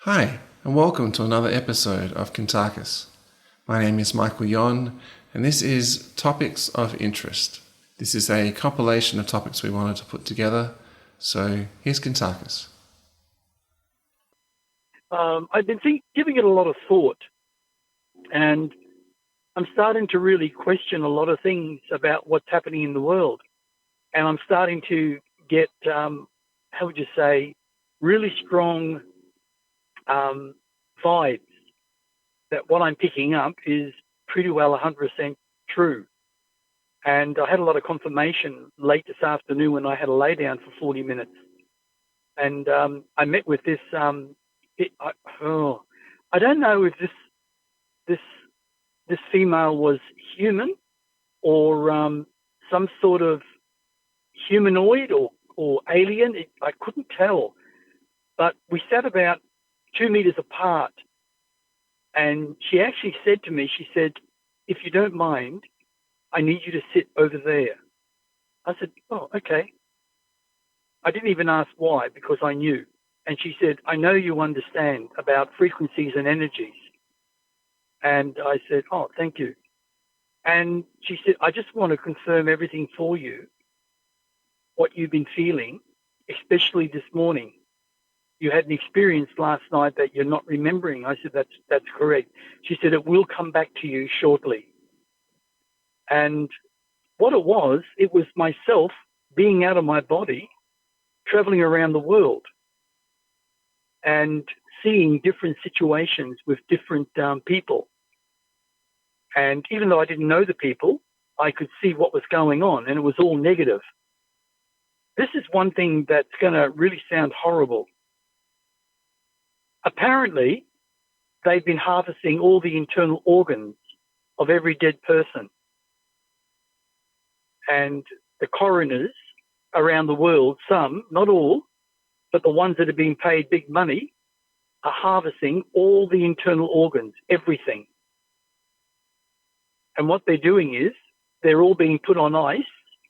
Hi, and welcome to another episode of Kuntarkis. My name is Michael Yon, and this is Topics of Interest. This is a compilation of topics we wanted to put together, so here's Kuntarkis. I've been giving it a lot of thought, and I'm starting to really question a lot of things about what's happening in the world. And I'm starting to get, how would you say, really strong vibes that what I'm picking up is pretty well 100% true. And I had a lot of confirmation late this afternoon when I had a lay down for 40 minutes. And I met with this, I don't know if this female was human or some sort of humanoid or alien. I couldn't tell. But we sat about 2 meters apart. And she actually said to me, she said, "If you don't mind, I need you to sit over there." I said, "Oh, okay." I didn't even ask why because I knew. And she said, "I know you understand about frequencies and energies." And I said, "Oh, thank you." And she said, "I just want to confirm everything for you, what you've been feeling, especially this morning. You had an experience last night that you're not remembering." I said, that's correct. She said, "It will come back to you shortly." And what it was myself being out of my body, traveling around the world and seeing different situations with different people. And even though I didn't know the people, I could see what was going on, and it was all negative. This is one thing that's going to really sound horrible. Apparently, they've been harvesting all the internal organs of every dead person. And the coroners around the world, some, not all, but the ones that are being paid big money, are harvesting all the internal organs, everything. And what they're doing is they're all being put on ice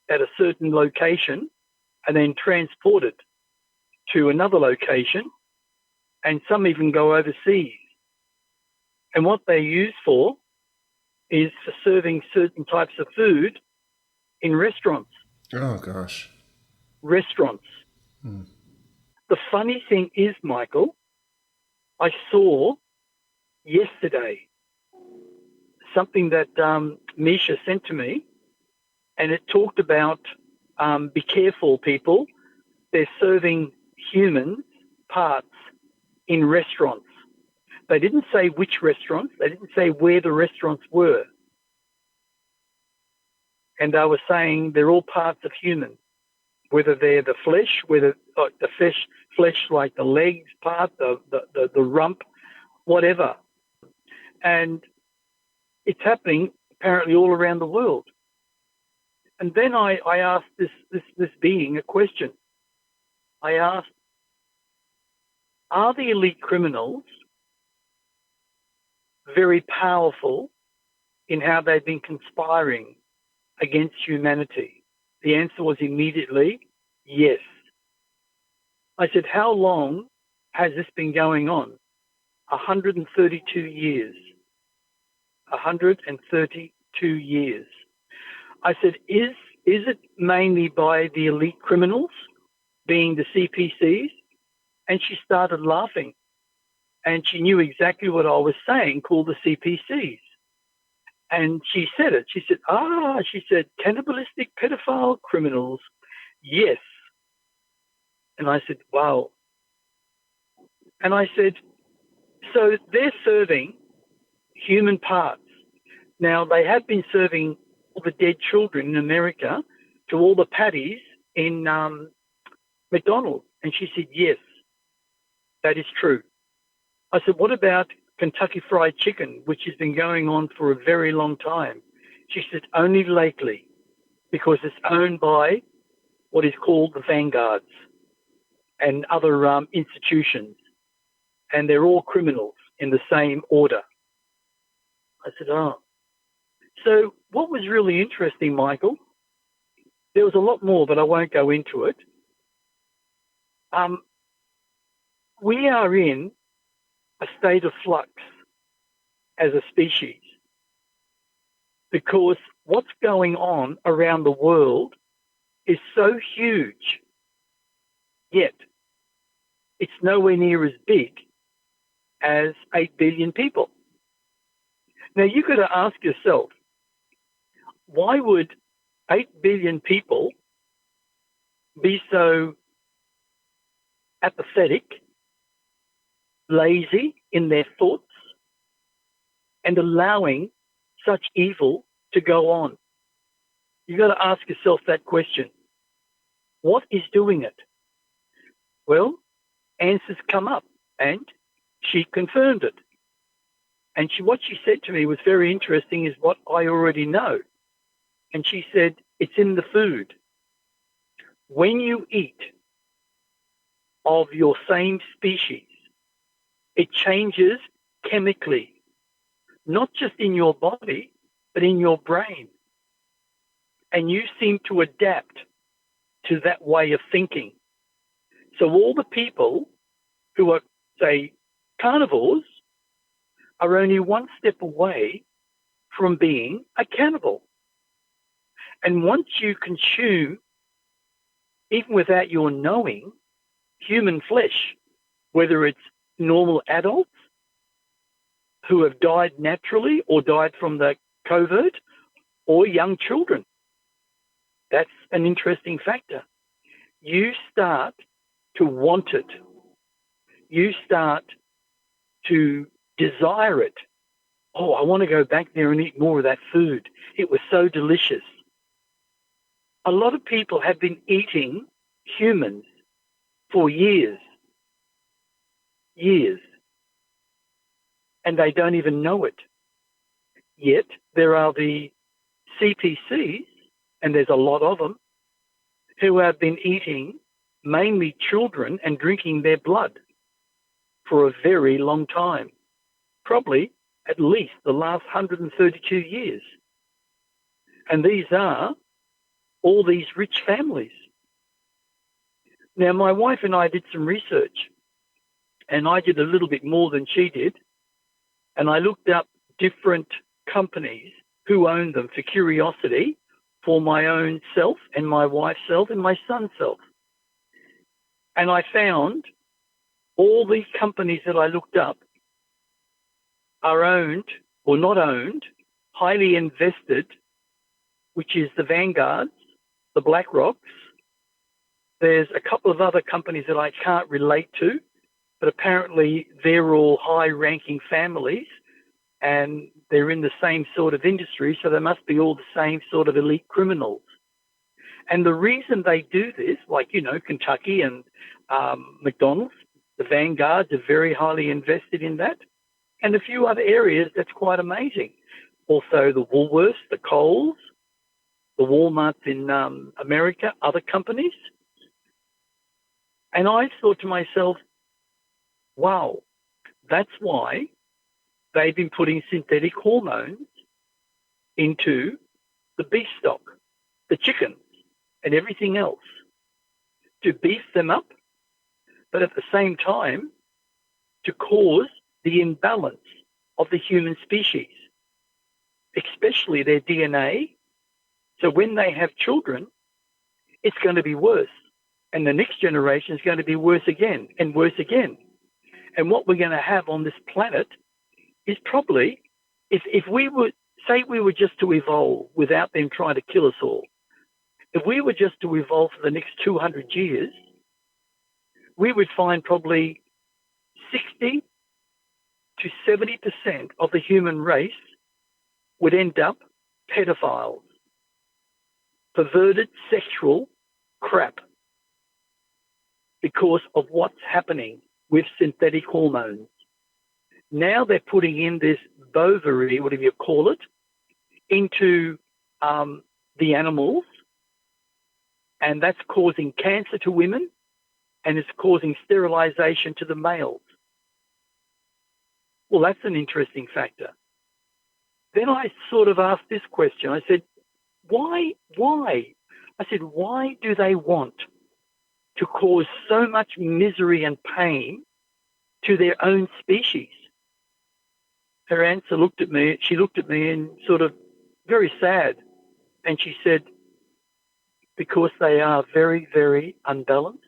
at a certain location and then transported to another location, and some even go overseas. And what they're used for is for serving certain types of food in restaurants. Oh, gosh. Restaurants. The funny thing is, Michael, I saw yesterday something that Misha sent to me, and it talked about be careful, people. They're serving human parts in restaurants. They didn't say which restaurants. They didn't say where the restaurants were. And they were saying they're all parts of humans, whether they're the flesh, whether the flesh like the legs part, the rump, whatever. And it's happening apparently all around the world. And then I asked this being a question. I asked, are the elite criminals very powerful in how they've been conspiring against humanity? The answer was immediately yes. I said, how long has this been going on? 132 years. 132 years. I said, is it mainly by the elite criminals, being the CPCs? And she started laughing. And she knew exactly what I was saying, called the CPCs. And she said it. She said, cannibalistic pedophile criminals. Yes. And I said, wow. And I said, so they're serving human parts. Now, they have been serving all the dead children in America to all the patties in McDonald's. And she said, yes, that is true. I said, what about Kentucky Fried Chicken, which has been going on for a very long time? She said, only lately, because it's owned by what is called the Vanguards and other institutions. And they're all criminals in the same order. I said, oh. So what was really interesting, Michael, there was a lot more, but I won't go into it. We are in a state of flux as a species, because what's going on around the world is so huge, yet it's nowhere near as big as 8 billion people. Now, you've got to ask yourself, why would 8 billion people be so apathetic, lazy in their thoughts, and allowing such evil to go on? You've got to ask yourself that question. What is doing it? Well, answers come up, and she confirmed it. And what she said to me was very interesting, is what I already know. And she said, it's in the food. When you eat of your same species, it changes chemically, not just in your body, but in your brain. And you seem to adapt to that way of thinking. So all the people who are, say, carnivores are only one step away from being a cannibal. And once you consume, even without your knowing, human flesh, whether it's normal adults who have died naturally or died from the COVID, or young children, that's an interesting factor. You start to want it. You start to desire it. Oh, I want to go back there and eat more of that food. It was so delicious. A lot of people have been eating humans for years, and they don't even know it. Yet there are the CPCs, and there's a lot of them, who have been eating mainly children and drinking their blood for a very long time, probably at least the last 132 years. And these are all these rich families. Now, my wife and I did some research, and I did a little bit more than she did, and I looked up different companies who owned them for curiosity, for my own self and my wife's self and my son's self. And I found all these companies that I looked up are owned, or not owned, highly invested, which is the Vanguards, the BlackRocks. There's a couple of other companies that I can't relate to, but apparently they're all high-ranking families, and they're in the same sort of industry, so they must be all the same sort of elite criminals. And the reason they do this, like, Kentucky and McDonald's, the Vanguards are very highly invested in that, and a few other areas that's quite amazing. Also the Woolworths, the Kohl's, the Walmarts in America, other companies. And I thought to myself, wow, that's why they've been putting synthetic hormones into the beef stock, the chickens, and everything else to beef them up, but at the same time to cause the imbalance of the human species, especially their DNA. So when they have children, it's going to be worse. And the next generation is going to be worse again and worse again. And what we're going to have on this planet is probably, if we were, say we were just to evolve without them trying to kill us all, if we were just to evolve for the next 200 years, we would find probably 60 to 70% of the human race would end up pedophiles, perverted sexual crap, because of what's happening with synthetic hormones. Now they're putting in this bovary, whatever you call it, into the animals, and that's causing cancer to women, and it's causing sterilization to the males. Well, that's an interesting factor. Then I sort of asked this question. I said, why? I said, why do they want to cause so much misery and pain to their own species. Her answer she looked at me and sort of very sad, and she said, because they are very, very unbalanced.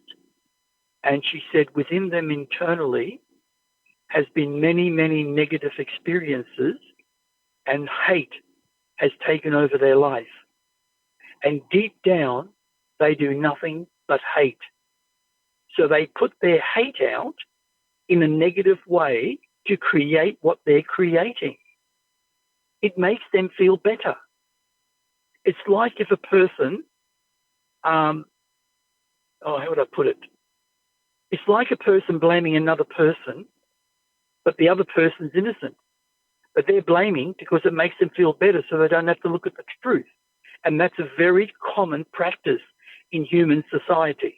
And she said within them internally has been many, many negative experiences, and hate has taken over their life. And deep down, they do nothing but hate. So they put their hate out in a negative way to create what they're creating. It makes them feel better. It's like if a person, how would I put it? It's like a person blaming another person, but the other person's innocent. But they're blaming because it makes them feel better so they don't have to look at the truth. And that's a very common practice in human society.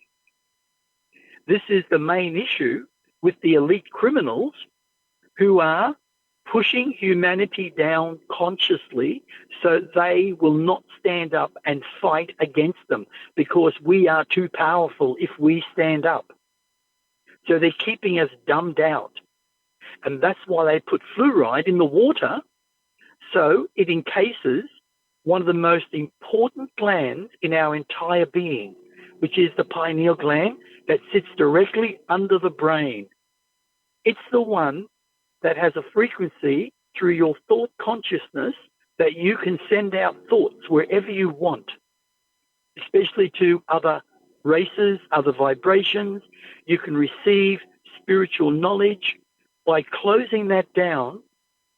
This is the main issue with the elite criminals who are pushing humanity down consciously so they will not stand up and fight against them because we are too powerful if we stand up. So they're keeping us dumbed out. And that's why they put fluoride in the water so it encases one of the most important glands in our entire being, which is the pineal gland that sits directly under the brain. It's the one that has a frequency through your thought consciousness that you can send out thoughts wherever you want, especially to other races, other vibrations. You can receive spiritual knowledge. By closing that down,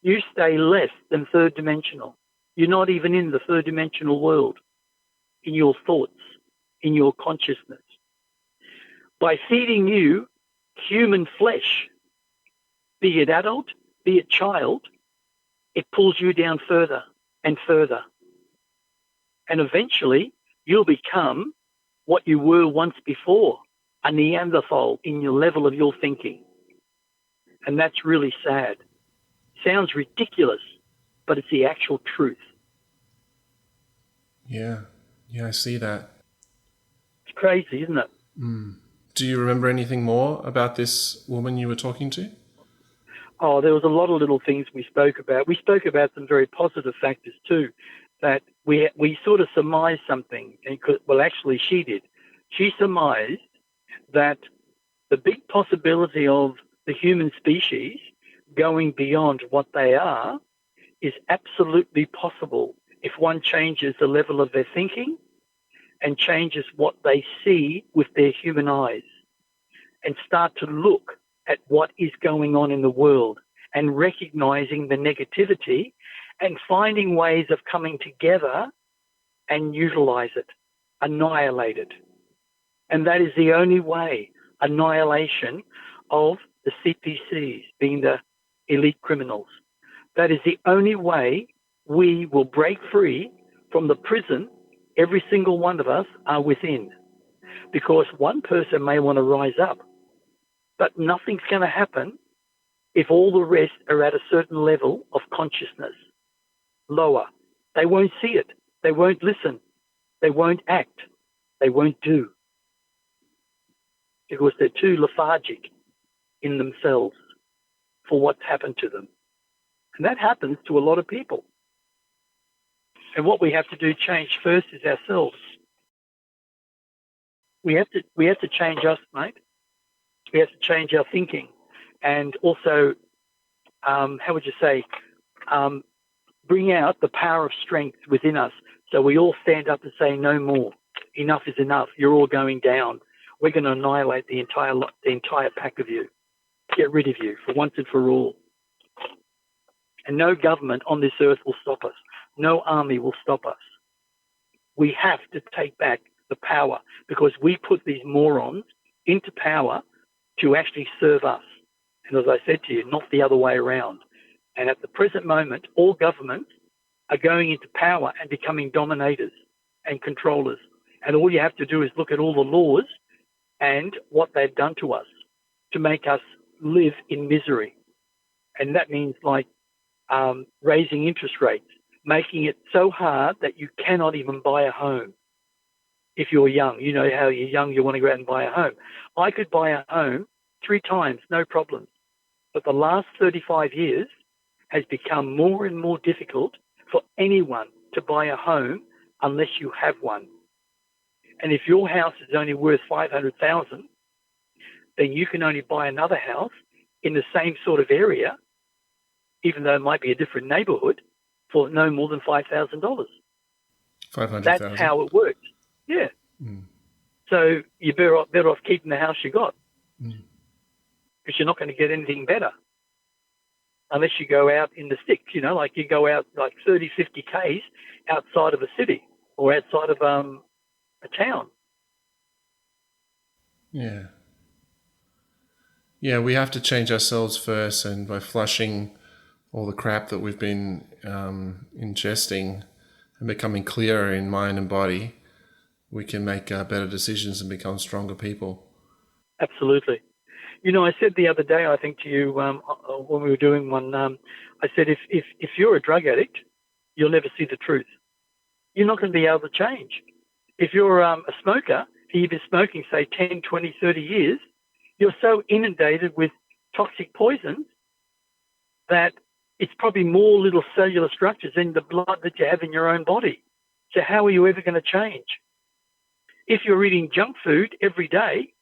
you stay less than third dimensional. You're not even in the third dimensional world, in your thoughts, in your consciousness. By feeding you human flesh, be it adult, be it child, it pulls you down further and further. And eventually, you'll become what you were once before, a Neanderthal in your level of your thinking. And that's really sad. Sounds ridiculous, but it's the actual truth. Yeah, I see that. It's crazy, isn't it? Do you remember anything more about this woman you were talking to? Oh, there was a lot of little things we spoke about. We spoke about some very positive factors too, that we sort of surmised something. Well, actually, she did. She surmised that the big possibility of the human species going beyond what they are is absolutely possible if one changes the level of their thinking and changes what they see with their human eyes and start to look at what is going on in the world and recognizing the negativity and finding ways of coming together and utilize it, annihilate it. And that is the only way, annihilation of the CPCs, being the elite criminals. That is the only way we will break free from the prison every single one of us are within. Because one person may want to rise up, but nothing's going to happen if all the rest are at a certain level of consciousness, lower. They won't see it. They won't listen. They won't act. They won't do. Because they're too lethargic in themselves for what's happened to them. And that happens to a lot of people. And what we have to do change first is ourselves. We have to change us, mate. We have to change our thinking. And also, bring out the power of strength within us so we all stand up and say, no more. Enough is enough. You're all going down. We're going to annihilate the entire pack of you. Get rid of you for once and for all. And no government on this earth will stop us. No army will stop us. We have to take back the power because we put these morons into power to actually serve us. And as I said to you, not the other way around. And at the present moment, all governments are going into power and becoming dominators and controllers. And all you have to do is look at all the laws and what they've done to us to make us live in misery. And that means like raising interest rates, making it so hard that you cannot even buy a home. If you're young, you know how you're young, you want to go out and buy a home. I could buy a home 3 times, no problem. But the last 35 years has become more and more difficult for anyone to buy a home unless you have one. And if your house is only worth 500,000, then you can only buy another house in the same sort of area, even though it might be a different neighbourhood, for no more than $5,000. 500,000. That's how it works. Yeah. Mm. So you're better off keeping the house you got, because you're not going to get anything better unless you go out in the sticks, like you go out like 30, 50 Ks outside of a city or outside of a town. Yeah. Yeah, we have to change ourselves first, and by flushing all the crap that we've been ingesting and becoming clearer in mind and body, we can make better decisions and become stronger people. Absolutely. I said the other day, I think to you, when we were doing one, I said, if you're a drug addict, you'll never see the truth. You're not going to be able to change. If you're a smoker, you've been smoking, say, 10, 20, 30 years, you're so inundated with toxic poisons that it's probably more little cellular structures in the blood that you have in your own body. So how are you ever going to change? If you're eating junk food every day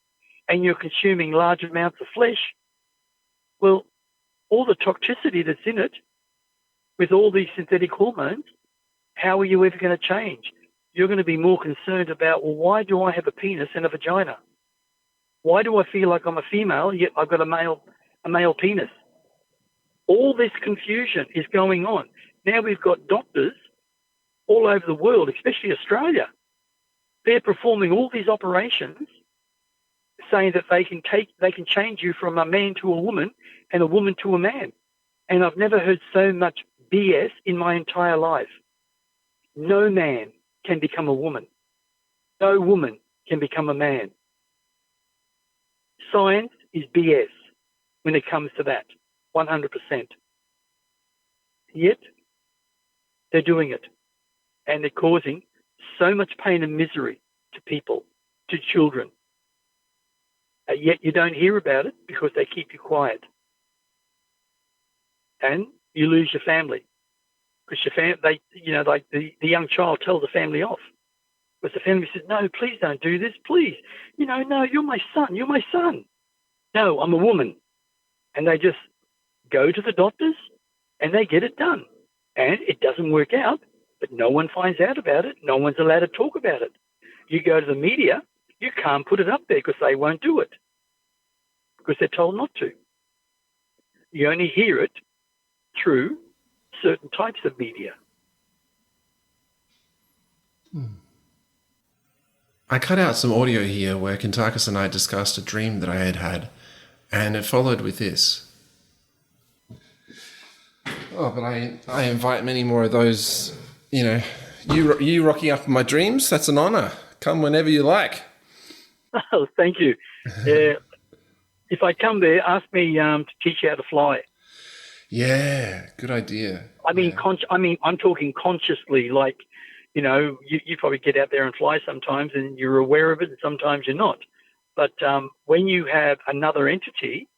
and you're consuming large amounts of flesh, well, all the toxicity that's in it with all these synthetic hormones, how are you ever going to change? You're going to be more concerned about, well, why do I have a penis and a vagina? Why do I feel like I'm a female, yet I've got a male penis? All this confusion is going on. Now we've got doctors all over the world, especially Australia. They're performing all these operations saying that they can change you from a man to a woman and a woman to a man. And I've never heard so much BS in my entire life. No man can become a woman. No woman can become a man. Science is BS when it comes to that, 100%. Yet, they're doing it. And they're causing so much pain and misery to people, to children. Yet you don't hear about it because they keep you quiet. And you lose your family. Because the young child tells the family off. Because the family says, no, please don't do this, please. No, you're my son. No, I'm a woman. And they just go to the doctors and they get it done. And it doesn't work out, but no one finds out about it. No one's allowed to talk about it. You go to the media, you can't put it up there because they won't do it. Because they're told not to. You only hear it through certain types of media. I cut out some audio here where Kuntarkis and I discussed a dream that I had had, and it followed with this. Oh, but I invite many more of those, you rocking up in my dreams. That's an honour. Come whenever you like. Oh, thank you. If I come there, ask me to teach you how to fly. Yeah, good idea. I'm talking consciously, like, you probably get out there and fly sometimes and you're aware of it and sometimes you're not. But when you have another entity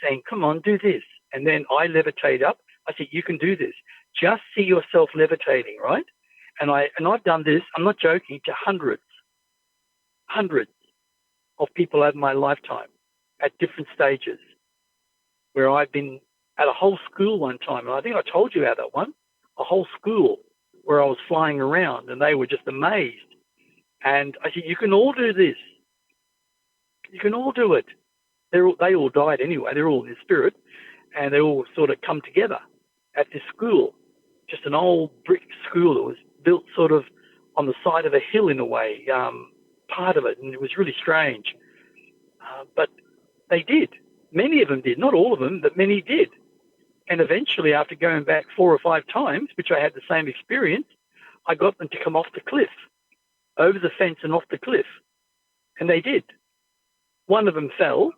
saying, come on, do this, and then I levitate up, I say, you can do this. Just see yourself levitating, right? And I've done this, I'm not joking, to hundreds of people over my lifetime at different stages, where I've been at a whole school one time, and I think I told you about that one, a whole school where I was flying around and they were just amazed. And I said, you can all do this. You can all do it. They all died anyway. They're all in spirit, and they all sort of come together at this school, just an old brick school that was built sort of on the side of a hill in a way, part of it, and it was really strange. But they did. Many of them did. Not all of them, but many did. And eventually, after going back 4 or 5 times, which I had the same experience, I got them to come off the cliff, over the fence and off the cliff. And they did. One of them fell,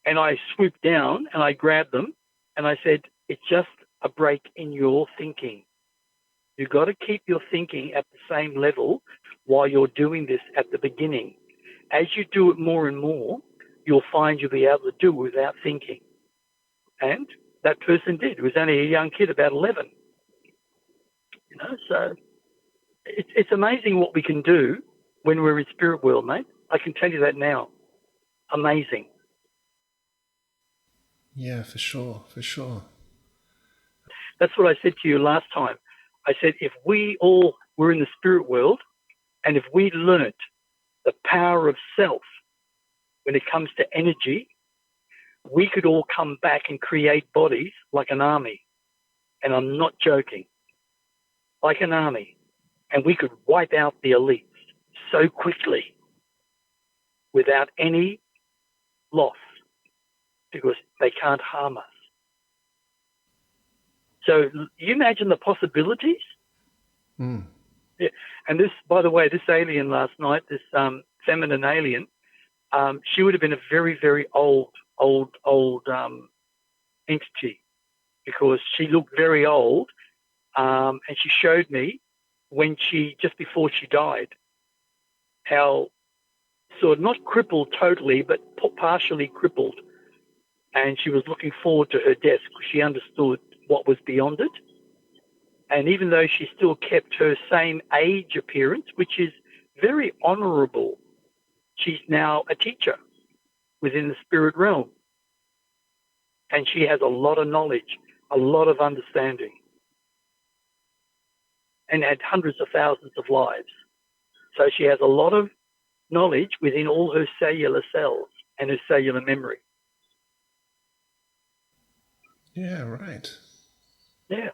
and I swooped down and I grabbed them and I said, it's just a break in your thinking. You've got to keep your thinking at the same level while you're doing this at the beginning. As you do it more and more, you'll find you'll be able to do it without thinking. And that person did. It was only a young kid, about 11. So it's amazing what we can do when we're in spirit world, mate. I can tell you that now. Amazing. Yeah, for sure, for sure. That's what I said to you last time. I said, if we all were in the spirit world and if we learnt the power of self when it comes to energy, we could all come back and create bodies like an army. And I'm not joking. Like an army. And we could wipe out the elites so quickly without any loss because they can't harm us. So you imagine the possibilities. Mm. Yeah. And this, by the way, this alien last night, this feminine alien, she would have been a very, very old entity because she looked very old, and she showed me when just before she died, how sort of not crippled totally, but partially crippled, and she was looking forward to her death because she understood what was beyond it. And even though she still kept her same age appearance, which is very honourable, she's now a teacher within the spirit realm. And she has a lot of knowledge, a lot of understanding, and had hundreds of thousands of lives. So she has a lot of knowledge within all her cellular cells and her cellular memory. Yeah, right. Yeah.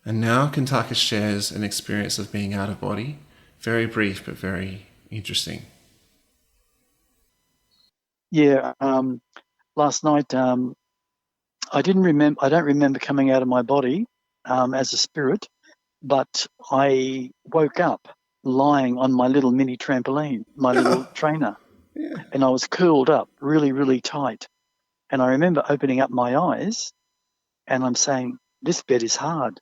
And now Kuntarkis shares an experience of being out of body. Very brief, but very interesting. Yeah. Last night, I don't remember coming out of my body as a spirit, but I woke up lying on my little mini trampoline, my little trainer, and I was curled up really, really tight. And I remember opening up my eyes and I'm saying, this bed is hard.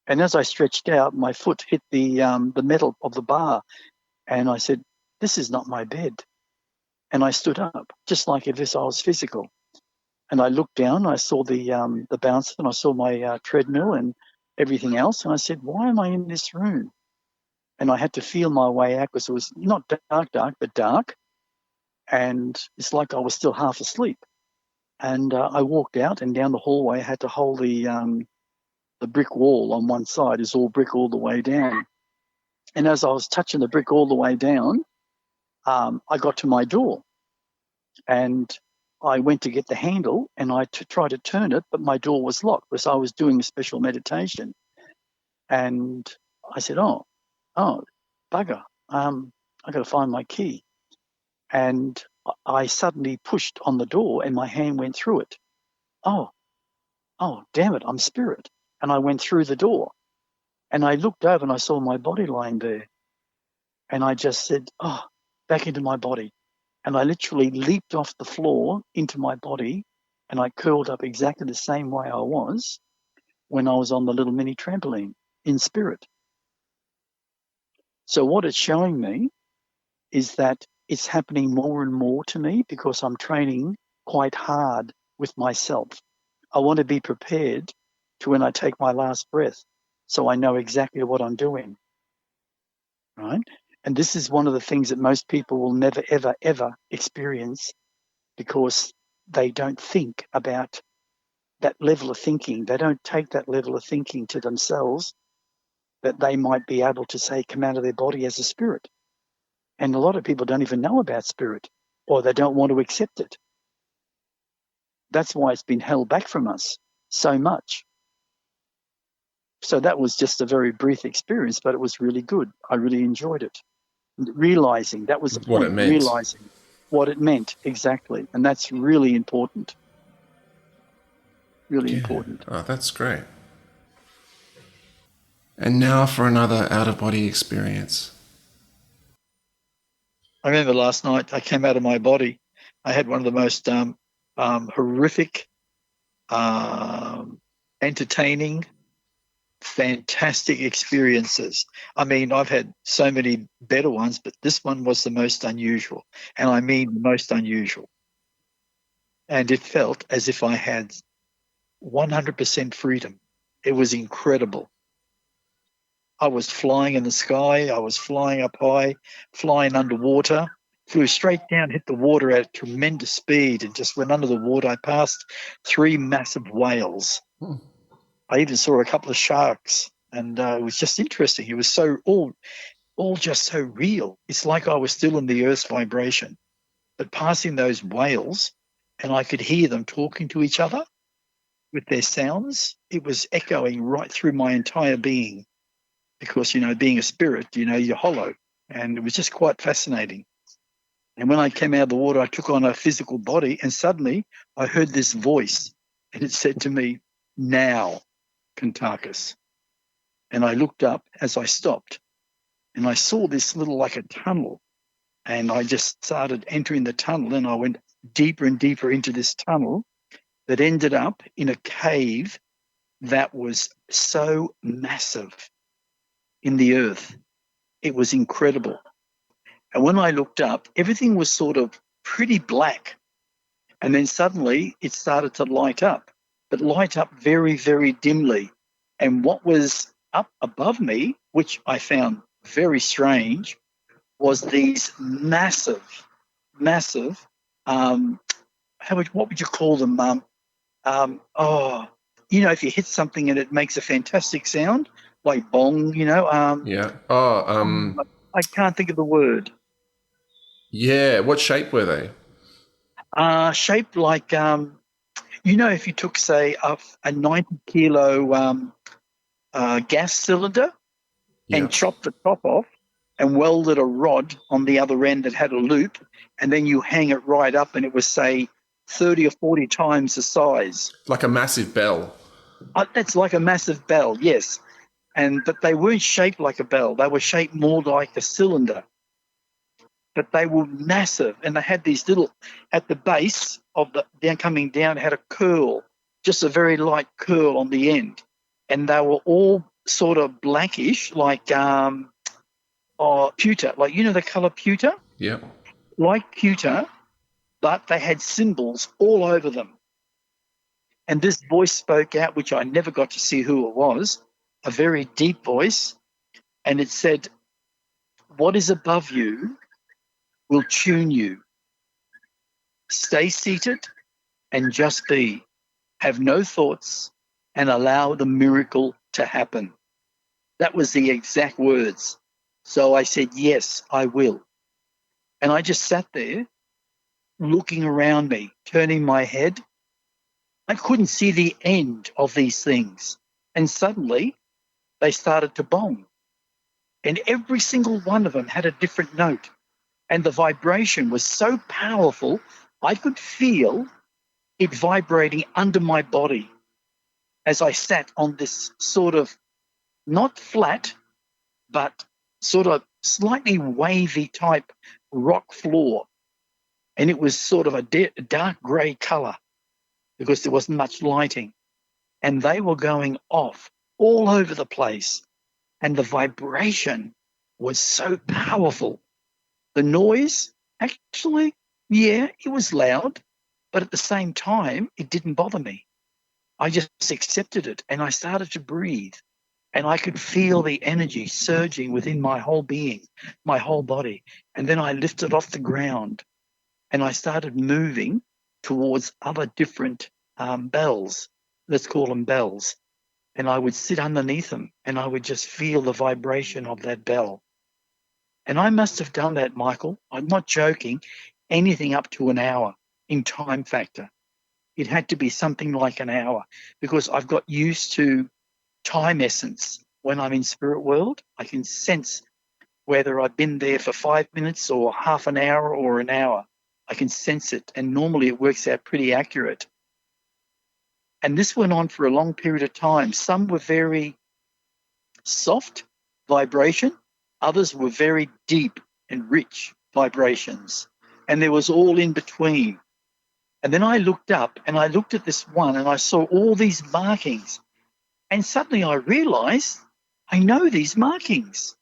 And as I stretched out, my foot hit the metal of the bar and I said, this is not my bed. And I stood up, just like if I was physical. And I looked down, I saw the bouncer and I saw my treadmill and everything else. And I said, why am I in this room? And I had to feel my way out because it was not dark, but dark. And it's like I was still half asleep. And I walked out and down the hallway. I had to hold the brick wall on one side. It's all brick all the way down. And as I was touching the brick all the way down, I got to my door. And I went to get the handle and I tried to turn it, but my door was locked because I was doing a special meditation. And I said, oh, bugger, I got to find my key. And I suddenly pushed on the door and my hand went through it. Oh, damn it, I'm spirit. And I went through the door and I looked over and I saw my body lying there. And I just said, back into my body. And I literally leaped off the floor into my body and I curled up exactly the same way I was when I was on the little mini trampoline in spirit. So what it's showing me is that it's happening more and more to me because I'm training quite hard with myself. I want to be prepared to when I take my last breath so I know exactly what I'm doing, right? And this is one of the things that most people will never, ever, ever experience because they don't think about that level of thinking. They don't take that level of thinking to themselves that they might be able to say, come out of their body as a spirit. And a lot of people don't even know about spirit or they don't want to accept it. That's why it's been held back from us so much. So that was just a very brief experience, but it was really good. I really enjoyed it. Realizing that was the point, What it meant. realizing what it meant exactly. And that's really important. Really important. Oh, that's great. And now for another out-of-body experience. I remember last night I came out of my body. I had one of the most horrific, entertaining, fantastic experiences. I mean, I've had so many better ones, but this one was the most unusual. And I mean the most unusual. and it felt as if I had 100% freedom. It was incredible. I was flying in the sky. I was flying up high, flying underwater, flew straight down, hit the water at tremendous speed, and just went under the water. I passed 3 massive whales. I even saw a couple of sharks, and it was just interesting. It was so all just so real. It's like I was still in the Earth's vibration, but passing those whales, and I could hear them talking to each other with their sounds. It was echoing right through my entire being because, being a spirit, you're hollow. And it was just quite fascinating. And when I came out of the water, I took on a physical body, and suddenly I heard this voice, and it said to me, "Now, Kuntarkis." And I looked up as I stopped, and I saw this little, like a tunnel, and I just started entering the tunnel, and I went deeper and deeper into this tunnel that ended up in a cave that was so massive in the earth. It was incredible. And when I looked up, everything was sort of pretty black. And then suddenly it started to light up, but light up very, very dimly. And what was up above me, which I found very strange, was these massive, what would you call them? If you hit something and it makes a fantastic sound, like bong, Yeah. I can't think of the word. Yeah. What shape were they? Shaped like, if you took, say, a 90-kilo gas cylinder and chopped the top off and welded a rod on the other end that had a loop, and then you hang it right up, and it was, say, 30 or 40 times the size. Like a massive bell. That's like a massive bell, yes. But they weren't shaped like a bell. They were shaped more like a cylinder. But they were massive, and they had these little, at the base of the coming down, had a curl, just a very light curl on the end. And they were all sort of blackish, like pewter, like, the color pewter? Yeah. Like pewter, but they had symbols all over them. And this voice spoke out, which I never got to see who it was, a very deep voice, and it said, "What is above you will tune you. Stay seated and just be. Have no thoughts and allow the miracle to happen." That was the exact words. So I said, yes, I will. And I just sat there looking around me, turning my head. I couldn't see the end of these things. And suddenly they started to bong. And every single one of them had a different note. And the vibration was so powerful, I could feel it vibrating under my body as I sat on this sort of not flat, but sort of slightly wavy type rock floor. And it was sort of a dark grey colour because there wasn't much lighting. And they were going off all over the place. And the vibration was so powerful. The noise, actually, yeah, it was loud, but at the same time, it didn't bother me. I just accepted it, and I started to breathe, and I could feel the energy surging within my whole being, my whole body. And then I lifted off the ground, and I started moving towards other different bells. Let's call them bells. And I would sit underneath them, and I would just feel the vibration of that bell. And I must have done that, Michael. I'm not joking, anything up to an hour in time factor. It had to be something like an hour because I've got used to time essence. When I'm in spirit world, I can sense whether I've been there for 5 minutes or half an hour or an hour. I can sense it, and normally it works out pretty accurate. And this went on for a long period of time. Some were very soft vibration. Others were very deep and rich vibrations. And there was all in between. And then I looked up and I looked at this one and I saw all these markings. And suddenly I realized I know these markings.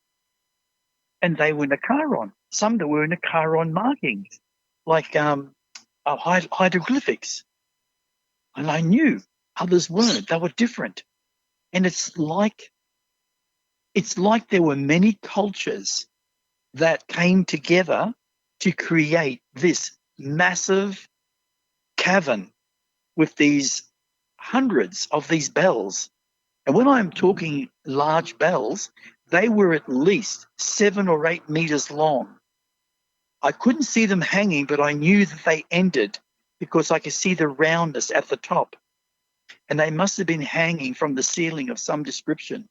And they were in a chiron. Some that were in a chiron markings. Like hieroglyphics. And I knew others weren't. They were different. And it's like there were many cultures that came together to create this massive cavern with these hundreds of these bells. And when I'm talking large bells, they were at least 7 or 8 meters long. I couldn't see them hanging, but I knew that they ended because I could see the roundness at the top. And they must have been hanging from the ceiling of some description.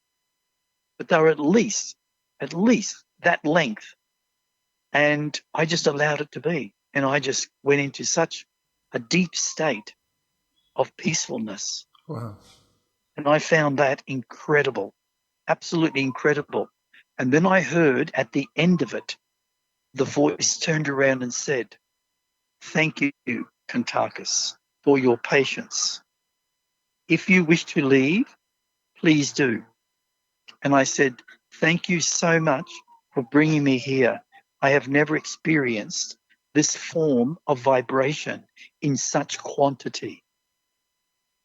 But they were at least that length. And I just allowed it to be. And I just went into such a deep state of peacefulness. Wow. And I found that incredible, absolutely incredible. And then I heard at the end of it, the voice turned around and said, "Thank you, Kuntarkis, for your patience. If you wish to leave, please do." And I said, "Thank you so much for bringing me here. I have never experienced this form of vibration in such quantity."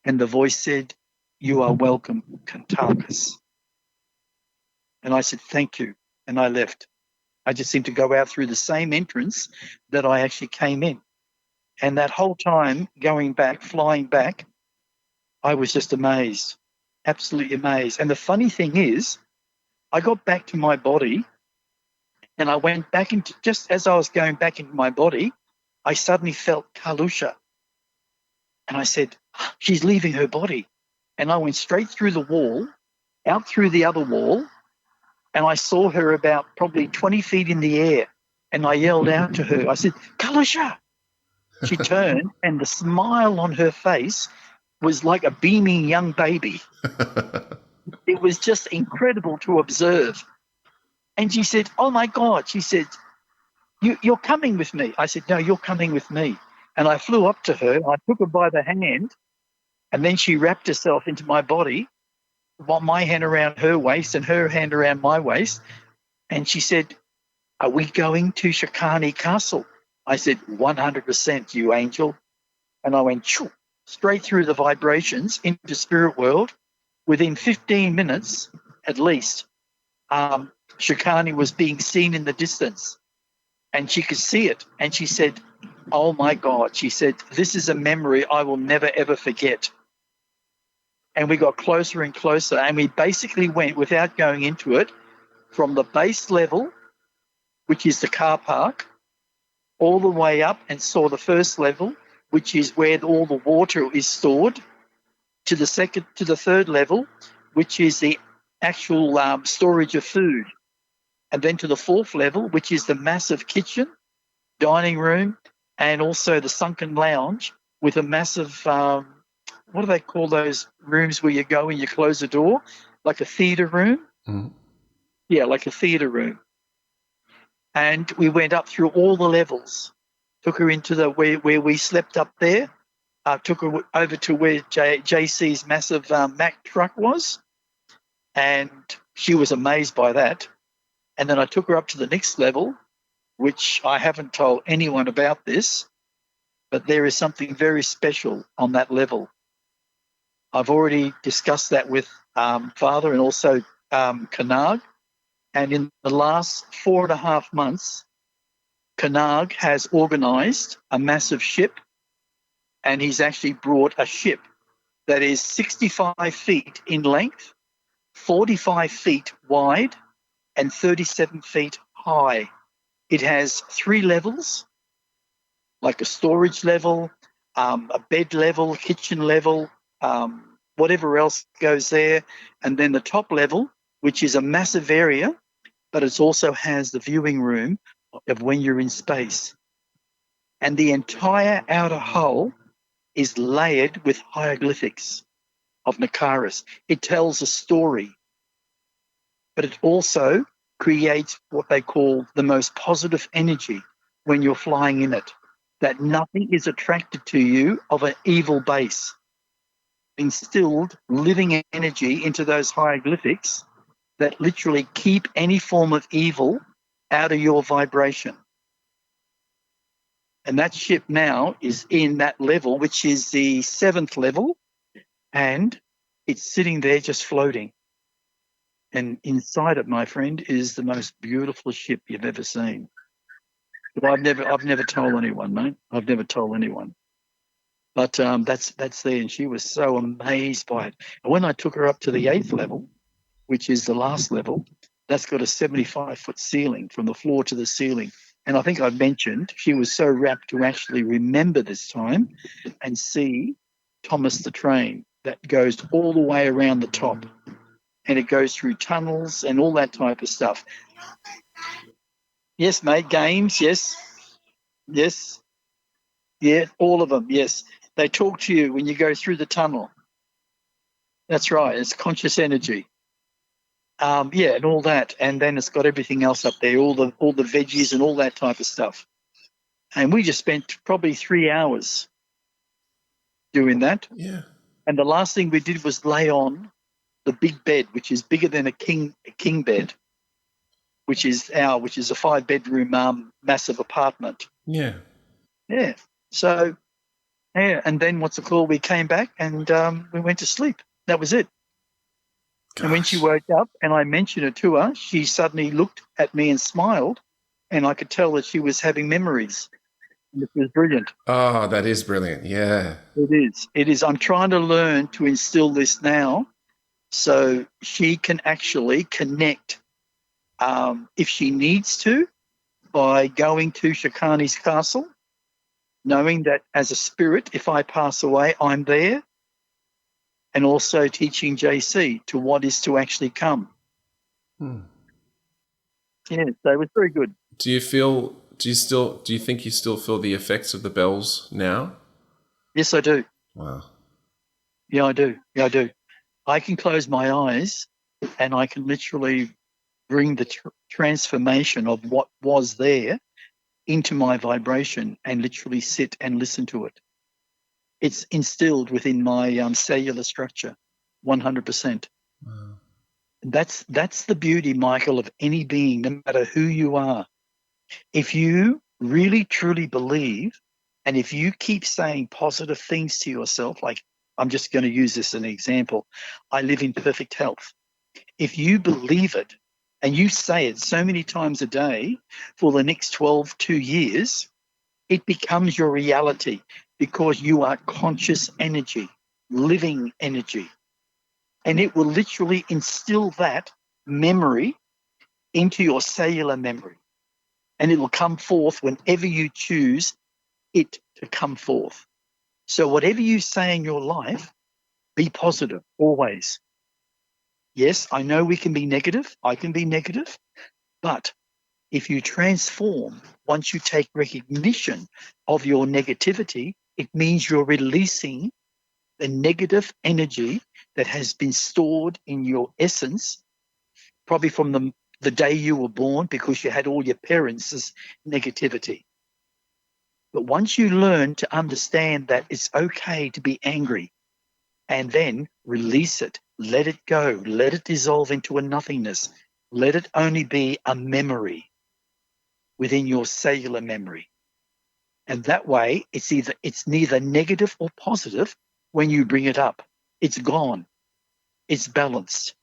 And the voice said, "You are welcome, Kuntarkis." And I said, "Thank you." And I left. I just seemed to go out through the same entrance that I actually came in. And that whole time going back, flying back, I was just amazed, absolutely amazed. And the funny thing is, I got back to my body and I went back into, just as I was going back into my body, I suddenly felt Kalusha. And I said, "She's leaving her body." And I went straight through the wall, out through the other wall, and I saw her about probably 20 feet in the air. And I yelled out to her, I said, "Kalusha." She turned and the smile on her face was like a beaming young baby. It was just incredible to observe. And she said, "Oh my God," she said, you're coming with me." I said, "No, you're coming with me." And I flew up to her, I took her by the hand, and then she wrapped herself into my body, while my hand around her waist and her hand around my waist. And she said, "Are we going to Shikani Castle?" I said, "100%, you angel." And I went straight through the vibrations into spirit world. Within 15 minutes, at least, Shikani was being seen in the distance. And she could see it. And she said, "Oh my God," she said, "this is a memory I will never, ever forget." And we got closer and closer. And we basically went, without going into it, from the base level, which is the car park, all the way up and saw the first level, which is where all the water is stored, to the third level, which is the actual storage of food. And then to the fourth level, which is the massive kitchen, dining room, and also the sunken lounge with a massive, what do they call those rooms where you go and you close the door? Like a theatre room? Mm. Yeah, like a theatre room. And we went up through all the levels, took her into where we slept up there, took her over to where JC's massive Mack truck was, and she was amazed by that. And then I took her up to the next level, which I haven't told anyone about this, but there is something very special on that level. I've already discussed that with Father and also Kanag. And in the last 4.5 months, Kanag has organised a massive ship, and he's actually brought a ship that is 65 feet in length, 45 feet wide, and 37 feet high. It has 3 levels, like a storage level, a bed level, kitchen level, whatever else goes there, and then the top level, which is a massive area, but it also has the viewing room of when you're in space. And the entire outer hull is layered with hieroglyphics of Nakaris. It tells a story, but it also creates what they call the most positive energy when you're flying in it, that nothing is attracted to you of an evil base. Instilled living energy into those hieroglyphics that literally keep any form of evil out of your vibration. And that ship now is in that level, which is the 7th level, and it's sitting there just floating. And inside it, my friend, is the most beautiful ship you've ever seen. But I've never told anyone, mate. I've never told anyone. But that's there, and she was so amazed by it. And when I took her up to the 8th level, which is the last level, that's got a 75-foot ceiling from the floor to the ceiling. And I think I mentioned she was so rapt to actually remember this time and see Thomas the Train that goes all the way around the top, and it goes through tunnels and all that type of stuff. Yes, mate, games, yes, yes, yeah, all of them, yes. They talk to you when you go through the tunnel. That's right, it's conscious energy. Yeah, and all that, and then it's got everything else up there, all the veggies and all that type of stuff. And we just spent probably 3 hours doing that. Yeah. And the last thing we did was lay on the big bed, which is bigger than a king bed, which is a 5-bedroom massive apartment. Yeah. Yeah. So yeah, and then what's it called? We came back and we went to sleep. That was it. Gosh. And when she woke up and I mentioned it to her, she suddenly looked at me and smiled, and I could tell that she was having memories. And it was brilliant. Oh, that is brilliant. Yeah. It is. It is. I'm trying to learn to instill this now so she can actually connect if she needs to by going to Shikani's castle, knowing that as a spirit, if I pass away, I'm there, and also teaching JC to what is to actually come. Yeah, so it was very good. Do you think you still feel the effects of the bells now? Yes, I do. Wow. Yeah, I do. I can close my eyes and I can literally bring the transformation of what was there into my vibration and literally sit and listen to it. It's instilled within my cellular structure, 100%. Wow. That's the beauty, Michael, of any being, no matter who you are. If you really, truly believe, and if you keep saying positive things to yourself, like I'm just going to use this as an example, I live in perfect health. If you believe it and you say it so many times a day for the next 2 years, it becomes your reality because you are conscious energy, living energy. And it will literally instill that memory into your cellular memory. And it will come forth whenever you choose it to come forth. So whatever you say in your life, be positive always. Yes, I know we can be negative. I can be negative. But if you transform, once you take recognition of your negativity, it means you're releasing the negative energy that has been stored in your essence, probably from the day you were born, because you had all your parents' negativity. But once you learn to understand that it's okay to be angry and then release it, let it go, let it dissolve into a nothingness, let it only be a memory within your cellular memory. And that way, it's neither negative or positive when you bring it up. It's gone. It's balanced.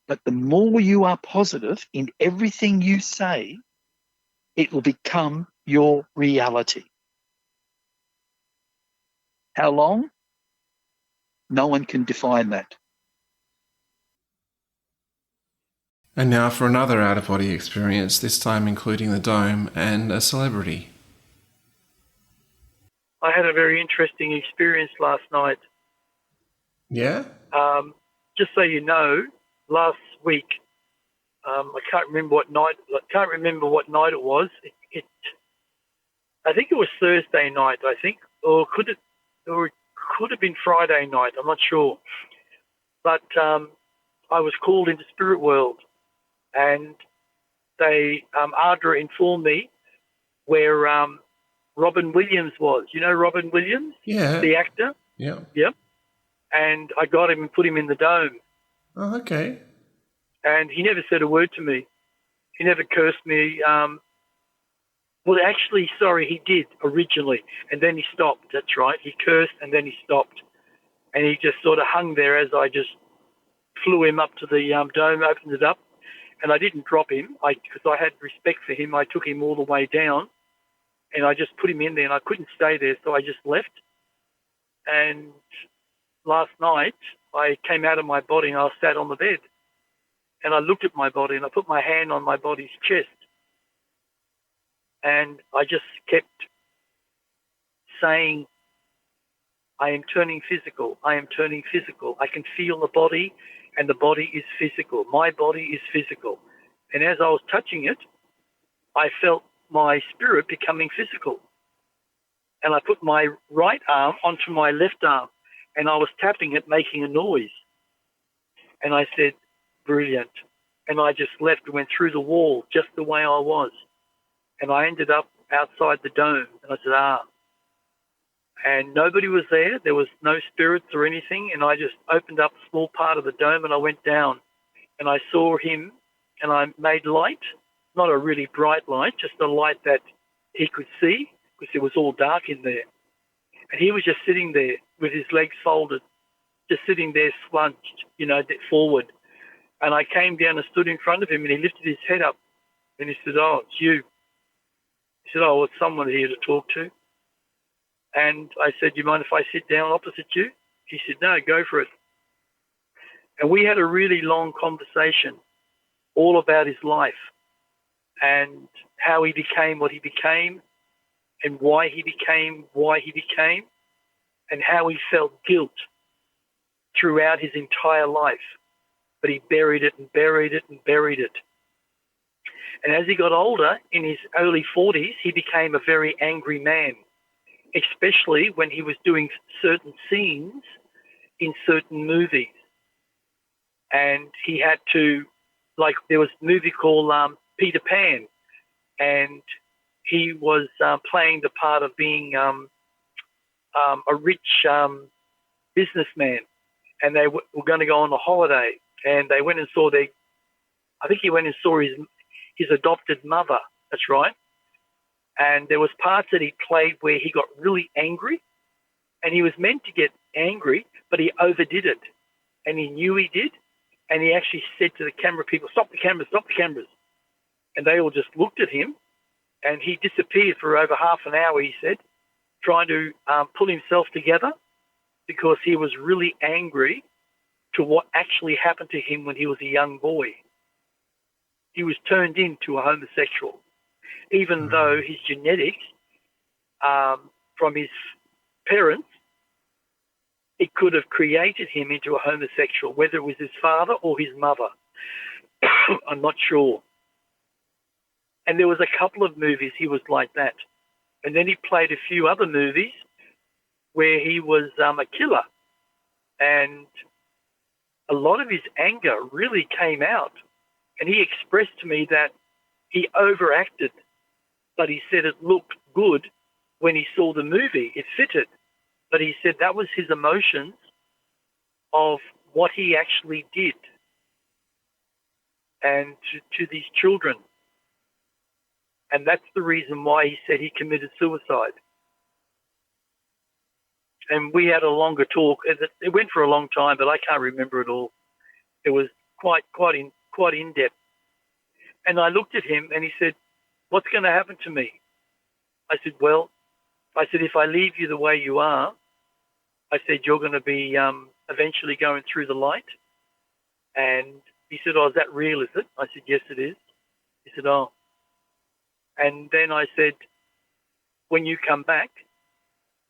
But the more you are positive in everything you say, it will become your reality. How long? No one can define that. And now for another out-of-body experience, this time including the dome and a celebrity. I had a very interesting experience last night. Yeah? Just so you know, last week, I can't remember what night it was. I think it was Thursday night. Or it could have been Friday night. I'm not sure. But I was called into Spirit World, and they Ardra informed me where Robin Williams was. You know Robin Williams, Yeah. the actor. Yeah. Yep. And I got him and put him in the dome. Oh, okay. And he never said a word to me. He never cursed me. Well, actually, sorry, he did originally, and then he stopped. That's right. He cursed, and then he stopped, and he just sort of hung there as I just flew him up to the dome, opened it up, and I didn't drop him because I had respect for him. I took him all the way down, and I just put him in there, and I couldn't stay there, so I just left. And last night, I came out of my body, and I sat on the bed, and I looked at my body, and I put my hand on my body's chest, and I just kept saying, I am turning physical. I am turning physical. I can feel the body, and the body is physical. My body is physical. And as I was touching it, I felt my spirit becoming physical. And I put my right arm onto my left arm, and I was tapping it, making a noise. And I said, brilliant. And I just left and went through the wall just the way I was. And I ended up outside the dome. And I said, and nobody was there. There was no spirits or anything. And I just opened up a small part of the dome, and I went down, and I saw him, and I made light, not a really bright light, just a light that he could see, because it was all dark in there. And he was just sitting there with his legs folded, just sitting there slunched, forward. And I came down and stood in front of him, and he lifted his head up, and he said, oh, it's you. He said, oh, it's someone here to talk to. And I said, do you mind if I sit down opposite you? He said, no, go for it. And we had a really long conversation all about his life and how he became what he became and why he became, and how he felt guilt throughout his entire life. But he buried it and buried it and buried it. And as he got older, in his early 40s, he became a very angry man, especially when he was doing certain scenes in certain movies. And he had to, like, there was a movie called Peter Pan, and he was playing the part of being a rich businessman, and they were going to go on a holiday, and they went and saw I think he went and saw his adopted mother, that's right. And there was parts that he played where he got really angry, and he was meant to get angry, but he overdid it, and he knew he did, and he actually said to the camera people, stop the cameras, and they all just looked at him, and he disappeared for over half an hour, he said, trying to pull himself together because he was really angry to what actually happened to him when he was a young boy. He was turned into a homosexual, even though his genetics from his parents, it could have created him into a homosexual, whether it was his father or his mother. I'm not sure. And there was a couple of movies he was like that. And then he played a few other movies where he was a killer. And a lot of his anger really came out. And he expressed to me that he overacted, but he said it looked good when he saw the movie. It fitted. But he said that was his emotions of what he actually did and to these children. And that's the reason why he said he committed suicide. And we had a longer talk. It went for a long time, but I can't remember it all. It was quite in depth. And I looked at him and he said, what's going to happen to me? I said, if I leave you the way you are, I said, you're going to be eventually going through the light. And he said, oh, is that real, is it? I said, yes, it is. He said, oh. And then I said, when you come back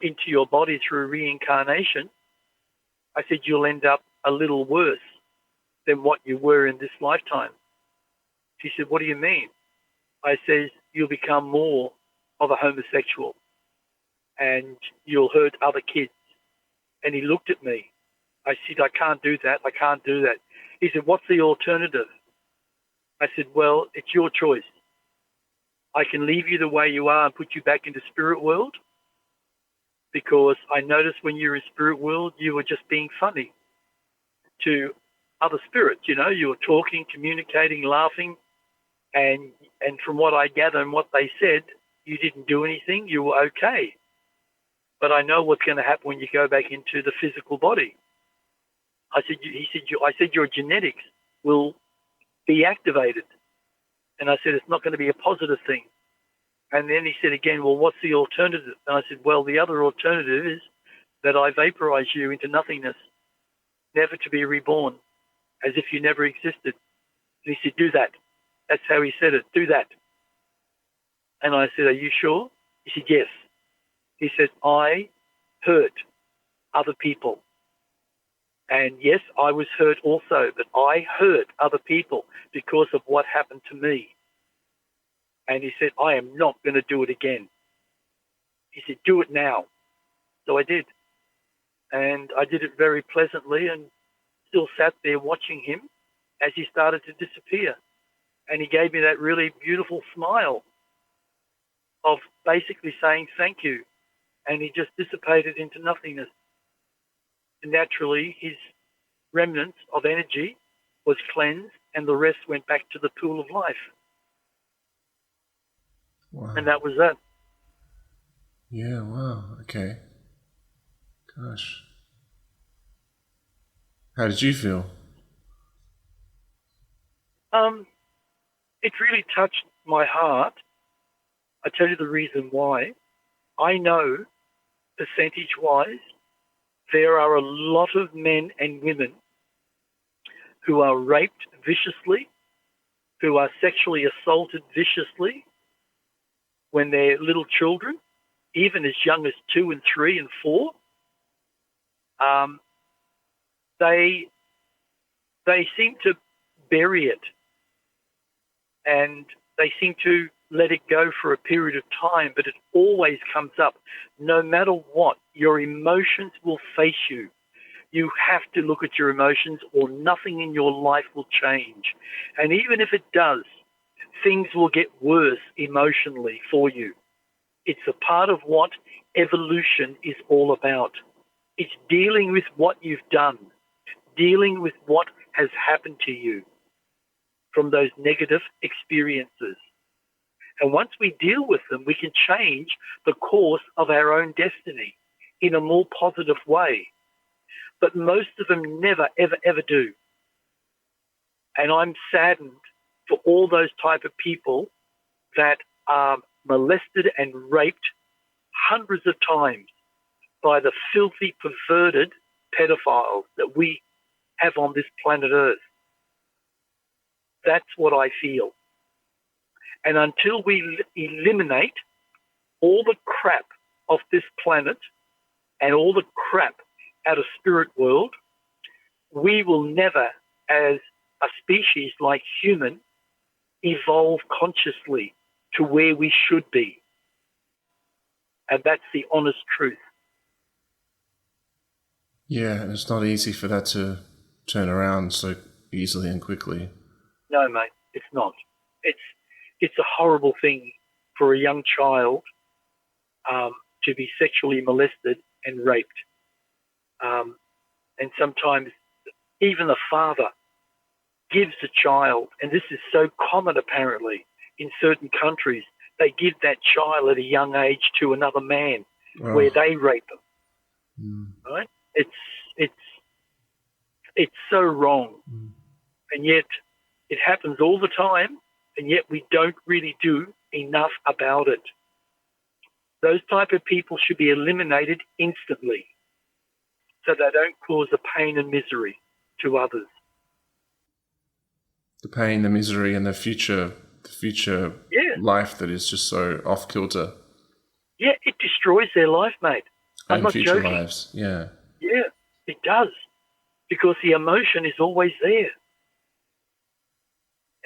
into your body through reincarnation, I said, you'll end up a little worse than what you were in this lifetime. She said, what do you mean? I said, you'll become more of a homosexual and you'll hurt other kids. And he looked at me. I said, I can't do that. He said, what's the alternative? I said, well, it's your choice. I can leave you the way you are and put you back into spirit world, because I noticed when you were in spirit world, you were just being funny to other spirits. You were talking, communicating, laughing, and from what I gather and what they said, you didn't do anything, you were okay. But I know what's going to happen when you go back into the physical body. I said, your genetics will be activated. And I said, it's not going to be a positive thing. And then he said again, well, what's the alternative? And I said, well, the other alternative is that I vaporize you into nothingness, never to be reborn, as if you never existed. And he said, do that. That's how he said it, do that. And I said, are you sure? He said, yes. He said, I hurt other people. And yes, I was hurt also, but I hurt other people because of what happened to me. And he said, I am not going to do it again. He said, do it now. So I did. And I did it very pleasantly and still sat there watching him as he started to disappear. And he gave me that really beautiful smile of basically saying thank you. And he just dissipated into nothingness. And naturally, his remnants of energy was cleansed and the rest went back to the pool of life. Wow. And that was that. Yeah, wow. Okay. Gosh. How did you feel? It really touched my heart. I tell you the reason why. I know, percentage-wise, there are a lot of men and women who are raped viciously, who are sexually assaulted viciously when they're little children, even as young as 2 and 3 and 4. They seem to bury it, and they seem to let it go for a period of time, but it always comes up. No matter what, your emotions will face you. You have to look at your emotions or nothing in your life will change. And even if it does, things will get worse emotionally for you. It's a part of what evolution is all about. It's dealing with what you've done, dealing with what has happened to you from those negative experiences. And once we deal with them, we can change the course of our own destiny in a more positive way. But most of them never, ever, ever do. And I'm saddened for all those type of people that are molested and raped hundreds of times by the filthy, perverted pedophiles that we have on this planet Earth. That's what I feel. And until we eliminate all the crap of this planet and all the crap out of spirit world, we will never, as a species like human, evolve consciously to where we should be. And that's the honest truth. Yeah, and it's not easy for that to turn around so easily and quickly. No, mate, it's not. It's a horrible thing for a young child to be sexually molested and raped. And sometimes even the father gives the child, and this is so common apparently in certain countries, they give that child at a young age to another man where they rape them. Right? It's so wrong. And yet it happens all the time, and yet we don't really do enough about it. Those type of people should be eliminated instantly so they don't cause the pain and misery to others. The pain, the misery, and the future life that is just so off kilter. Yeah, it destroys their life, mate. I'm And not future joking. lives, yeah. Yeah, it does. Because the emotion is always there.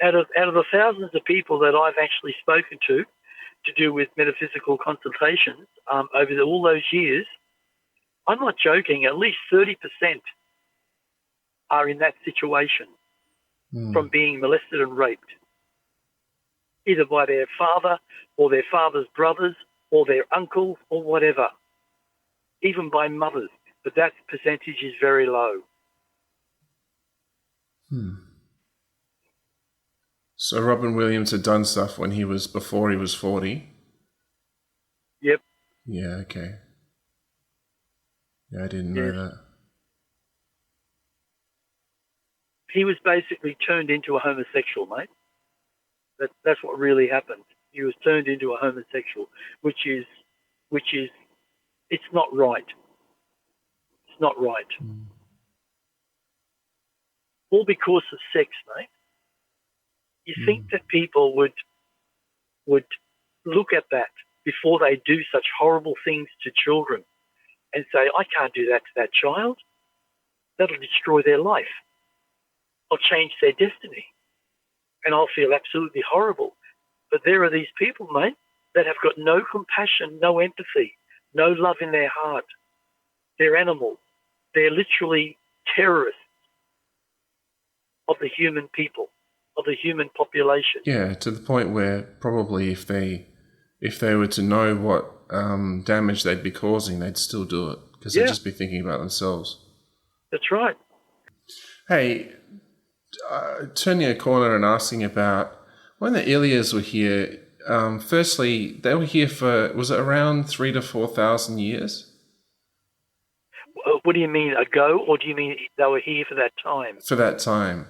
Out of the thousands of people that I've actually spoken to do with metaphysical consultations over all those years, I'm not joking, at least 30% are in that situation from being molested and raped, either by their father or their father's brothers or their uncles or whatever, even by mothers. But that percentage is very low. So Robin Williams had done stuff before he was 40. Yep. Yeah, okay. Yeah, I didn't know Yes. that. He was basically turned into a homosexual, mate. That's what really happened. He was turned into a homosexual, which is, it's not right. It's not right. Mm. All because of sex, mate. You think that people would look at that before they do such horrible things to children and say, I can't do that to that child. That'll destroy their life. I'll change their destiny. And I'll feel absolutely horrible. But there are these people, mate, that have got no compassion, no empathy, no love in their heart. They're animals. They're literally terrorists of the human people, of the human population. Yeah, to the point where probably if they were to know what damage they'd be causing, they'd still do it because they'd just be thinking about themselves. That's right. Hey, turning a corner and asking about when the Ilias were here. Firstly, they were here for, was it around 3,000 to 4,000 years? What do you mean, ago, or do you mean they were here for that time? For that time.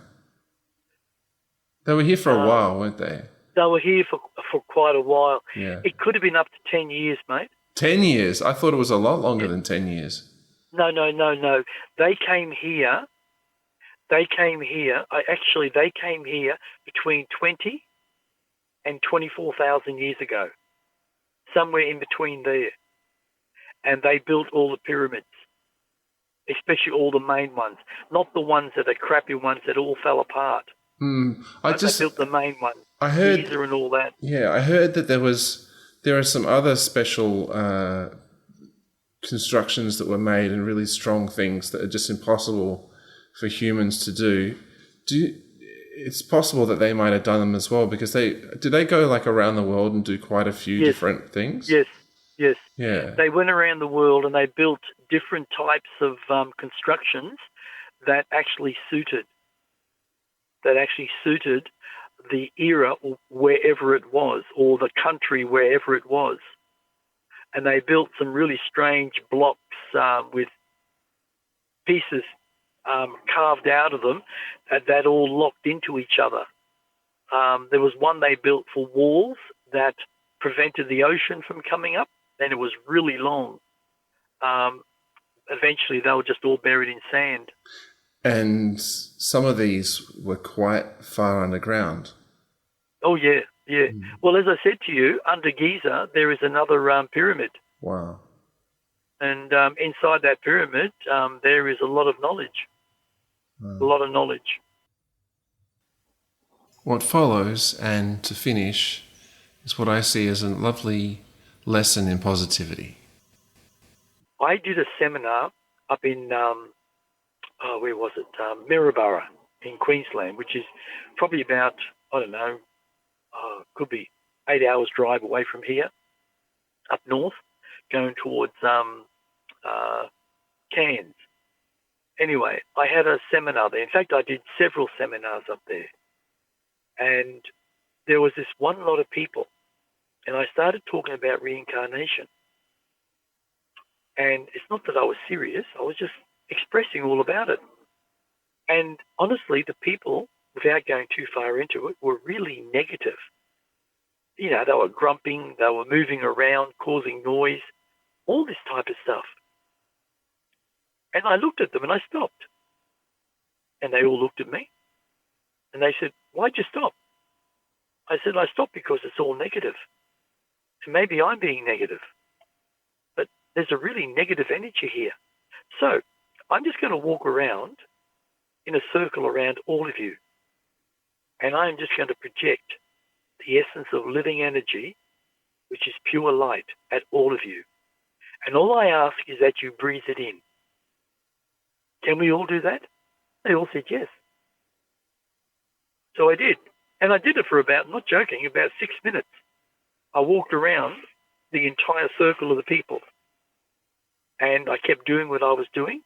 They were here for a while, weren't they? They were here for quite a while. Yeah. It could have been up to 10 years, mate. 10 years? I thought it was a lot longer than 10 years. No. They came here. They came here between 20 and 24,000 years ago, somewhere in between there. And they built all the pyramids, especially all the main ones, not the ones that are crappy ones that all fell apart. They built the main ones, I heard, Giza and all that. Yeah, I heard that there are some other special constructions that were made and really strong things that are just impossible for humans to do. It's possible that they might have done them as well because did they go like around the world and do quite a few different things? Yes. Yeah. They went around the world and they built different types of constructions that actually suited the era wherever it was, or the country wherever it was. And they built some really strange blocks with pieces carved out of them that all locked into each other. There was one they built for walls that prevented the ocean from coming up, and it was really long. Eventually, they were just all buried in sand. And some of these were quite far underground. Oh, yeah. Well, as I said to you, under Giza, there is another pyramid. Wow. And inside that pyramid, there is a lot of knowledge. Wow. A lot of knowledge. What follows, and to finish, is what I see as a lovely lesson in positivity. I did a seminar up in, where was it? Maryborough in Queensland, which is probably about, I don't know, could be 8 hours drive away from here, up north, going towards Cairns. Anyway, I had a seminar there. In fact, I did several seminars up there. And there was this one lot of people, and I started talking about reincarnation. And it's not that I was serious, I was just expressing all about it. And honestly, the people, without going too far into it, were really negative. You know, they were grumping, they were moving around, causing noise, all this type of stuff. And I looked at them and I stopped. And they all looked at me. And they said, why'd you stop? I said, I stopped because it's all negative. And maybe I'm being negative. But there's a really negative energy here. So I'm just going to walk around in a circle around all of you. And I'm just going to project the essence of living energy, which is pure light, at all of you. And all I ask is that you breathe it in. Can we all do that? They all said yes. So I did. And I did it for about, not joking, about 6 minutes. I walked around the entire circle of the people. And I kept doing what I was doing.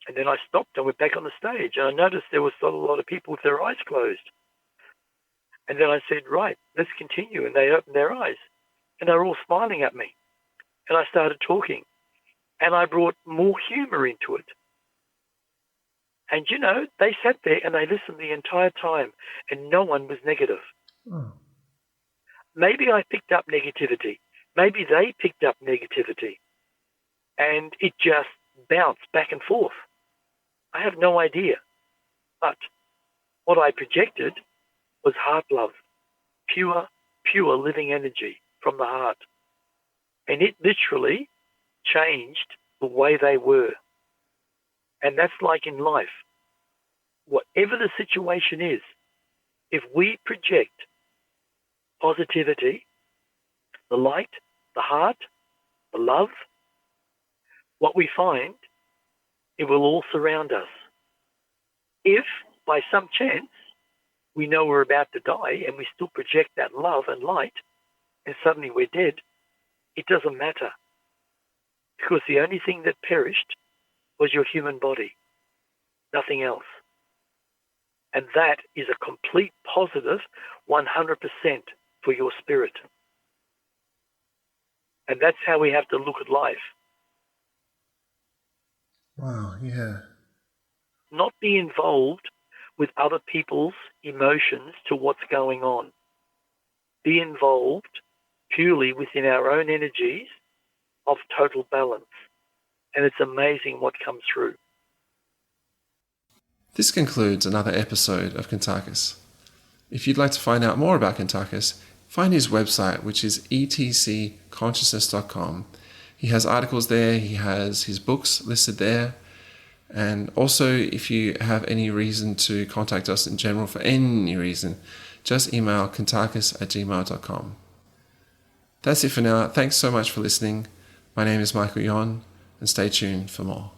And then I stopped and went back on the stage. And I noticed there was still a lot of people with their eyes closed. And then I said, right, let's continue. And they opened their eyes. And they were all smiling at me. and I started talking, and I brought more humour into it. And, they sat there and they listened the entire time, and no one was negative. Oh. Maybe I picked up negativity. Maybe they picked up negativity. And it just bounced back and forth. I have no idea. But what I projected was heart love, pure living energy from the heart. And it literally changed the way they were. And that's like in life. Whatever the situation is, if we project positivity, the light, the heart, the love, what we find, it will all surround us. If, by some chance, we know we're about to die and we still project that love and light, and suddenly we're dead, it doesn't matter. Because the only thing that perished was your human body, nothing else. And that is a complete positive 100% for your spirit. And that's how we have to look at life. Wow, yeah. Not be involved with other people's emotions to what's going on. Be involved purely within our own energies of total balance. And it's amazing what comes through. This concludes another episode of Kuntarkis. If you'd like to find out more about Kuntarkis, find his website, which is etcconsciousness.com. He has articles there, he has his books listed there, and also if you have any reason to contact us in general for any reason, just email kuntarkis@gmail.com. That's it for now. Thanks so much for listening. My name is Michael Yon, and stay tuned for more.